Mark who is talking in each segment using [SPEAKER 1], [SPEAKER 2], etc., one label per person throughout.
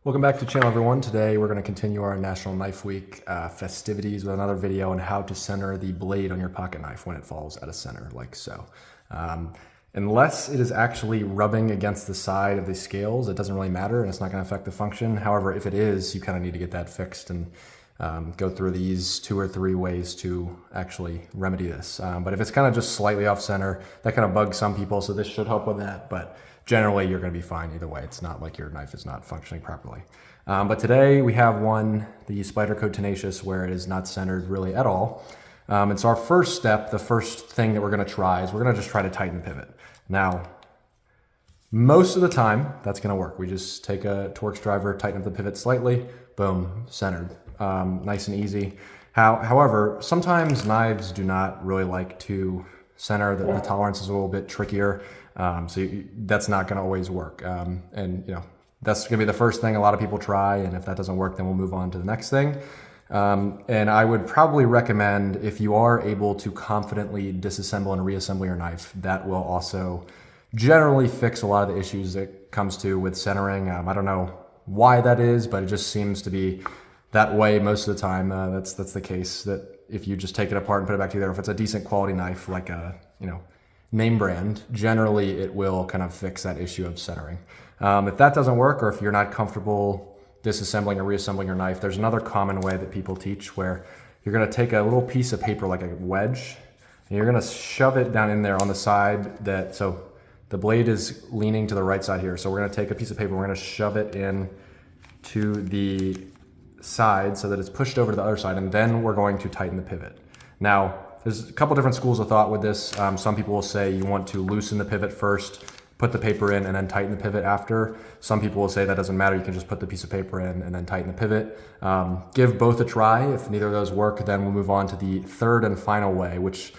[SPEAKER 1] Welcome back to the channel, everyone. Today we're going to continue our National Knife Week festivities with another video on how to center the blade on your pocket knife when it falls out of center, like so. Unless it is actually rubbing against the side of the scales, it doesn't really matter and it's not going to affect the function. However, if it is, you kind of need to get that fixed and go through these 2 or 3 ways to actually remedy this. But if it's kind of just slightly off center, that kind of bugs some people, so this should help with that. But generally, you're going to be fine either way. It's not like your knife is not functioning properly. But today we have one, the Spyderco Tenacious, where it is not centered really at all. And so our first step, the first thing that we're going to try is we're going to just try to tighten the pivot. Now, most of the time, that's going to work. We just take a Torx driver, tighten up the pivot slightly, boom, centered. Nice and easy. However, sometimes knives do not really like to center. The tolerance is a little bit trickier. That's not going to always work. And you know, that's going to be the first thing a lot of people try. And if that doesn't work, then we'll move on to the next thing. And I would probably recommend, if you are able to confidently disassemble and reassemble your knife, that will also generally fix a lot of the issues that comes to with centering. I don't know why that is, but it just seems to be that way most of the time. That's the case, that if you just take it apart and put it back together, if it's a decent quality knife, like a, name brand, generally it will kind of fix that issue of centering. If that doesn't work, or if you're not comfortable disassembling or reassembling your knife, there's another common way that people teach where you're gonna take a little piece of paper like a wedge, and you're gonna shove it down in there on the side so the blade is leaning to the right side here. So we're gonna take a piece of paper, we're gonna shove it in to the side so that it's pushed over to the other side, and then we're going to tighten the pivot. Now, there's a couple different schools of thought with this. Some people will say you want to loosen the pivot first, put the paper in, and then tighten the pivot after. Some people will say that doesn't matter, you can just put the piece of paper in and then tighten the pivot. Give both a try. If neither of those work, then we'll move on to the third and final way, which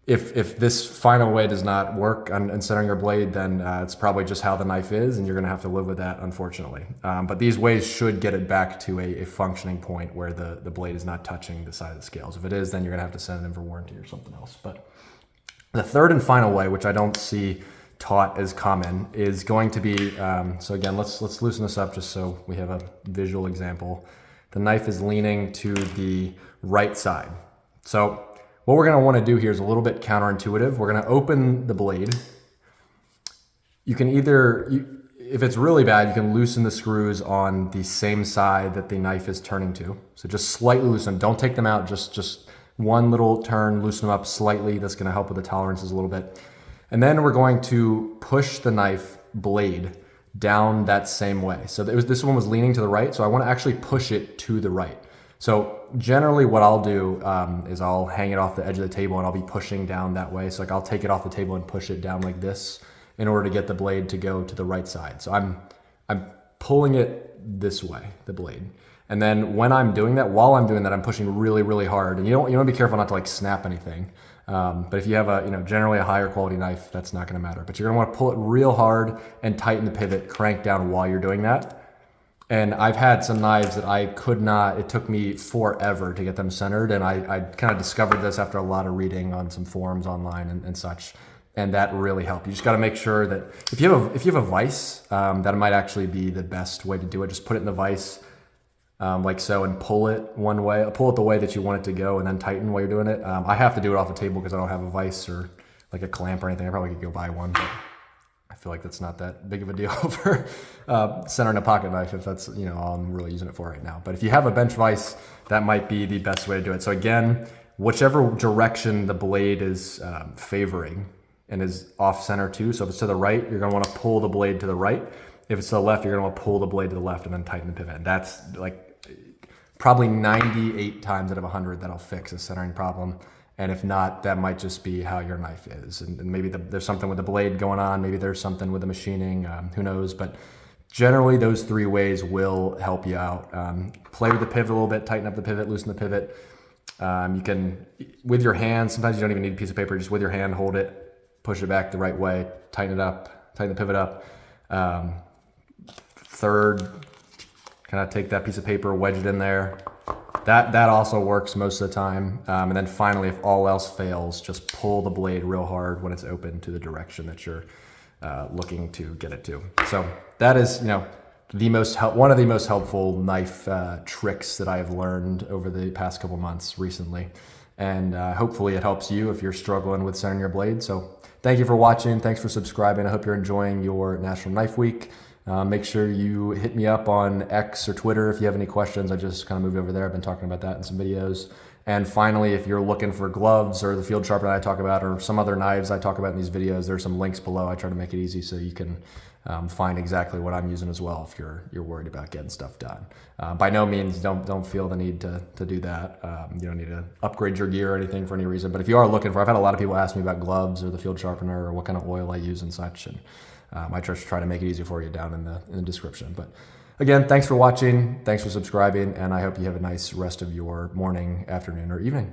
[SPEAKER 1] if this final way does not work on centering your blade, then it's probably just how the knife is, and you're gonna have to live with that, unfortunately. But these ways should get it back to a functioning point where the blade is not touching the side of the scales. If it is, then you're gonna have to send it in for warranty or something else. But the third and final way, which I don't see taught as common, is going to be, so again, let's loosen this up just so we have a visual example. The knife is leaning to the right side. So what we're going to want to do here is a little bit counterintuitive. We're going to open the blade. You can if it's really bad, you can loosen the screws on the same side that the knife is turning to. So just slightly loosen. Don't take them out. Just one little turn, loosen them up slightly. That's going to help with the tolerances a little bit. And then we're going to push the knife blade down that same way. So this one was leaning to the right, so I want to actually push it to the right. So generally what I'll do is I'll hang it off the edge of the table and I'll be pushing down that way. So like I'll take it off the table and push it down like this in order to get the blade to go to the right side. So I'm pulling it this way, the blade. And then when I'm doing that, while I'm doing that, I'm pushing really, really hard. And you want to be careful not to like snap anything. But if you have generally a higher quality knife, that's not gonna matter. But you're gonna wanna pull it real hard and tighten the pivot, crank down while you're doing that. And I've had some knives that I could not, it took me forever to get them centered. And I kind of discovered this after a lot of reading on some forums online and such. And that really helped. You just got to make sure that if you have a vise, that might actually be the best way to do it. Just put it in the vise like so and pull it one way, pull it the way that you want it to go, and then tighten while you're doing it. I have to do it off the table because I don't have a vise or like a clamp or anything. I probably could go buy one, but I feel like that's not that big of a deal for centering a pocket knife if that's all I'm really using it for right now. But if you have a bench vise, that might be the best way to do it. So again, whichever direction the blade is favoring and is off center too. So if it's to the right, you're gonna wanna pull the blade to the right. If it's to the left, you're gonna wanna pull the blade to the left and then tighten the pivot. And that's like probably 98 times out of 100 that'll fix a centering problem. And if not, that might just be how your knife is. And maybe there's something with the blade going on. Maybe there's something with the machining, who knows? But generally those 3 ways will help you out. Play with the pivot a little bit, tighten up the pivot, loosen the pivot. You can, with your hand, sometimes you don't even need a piece of paper, just with your hand, hold it, push it back the right way, tighten it up, tighten the pivot up. Third, kind of take that piece of paper, wedge it in there. That also works most of the time. And then finally, if all else fails, just pull the blade real hard when it's open to the direction that you're looking to get it to. So that is, one of the most helpful knife tricks that I have learned over the past couple months recently. And hopefully it helps you if you're struggling with centering your blade. So thank you for watching. Thanks for subscribing. I hope you're enjoying your National Knife Week. Make sure you hit me up on X or Twitter if you have any questions. I just kind of moved over there. I've been talking about that in some videos. And finally, if you're looking for gloves or the field sharpener I talk about or some other knives I talk about in these videos, there's some links below. I try to make it easy so you can find exactly what I'm using as well if you're worried about getting stuff done. By no means don't feel the need to do that. You don't need to upgrade your gear or anything for any reason. But if you are looking for, I've had a lot of people ask me about gloves or the field sharpener or what kind of oil I use and such. And I just try to make it easy for you down in the description. But again, thanks for watching. Thanks for subscribing. And I hope you have a nice rest of your morning, afternoon, or evening.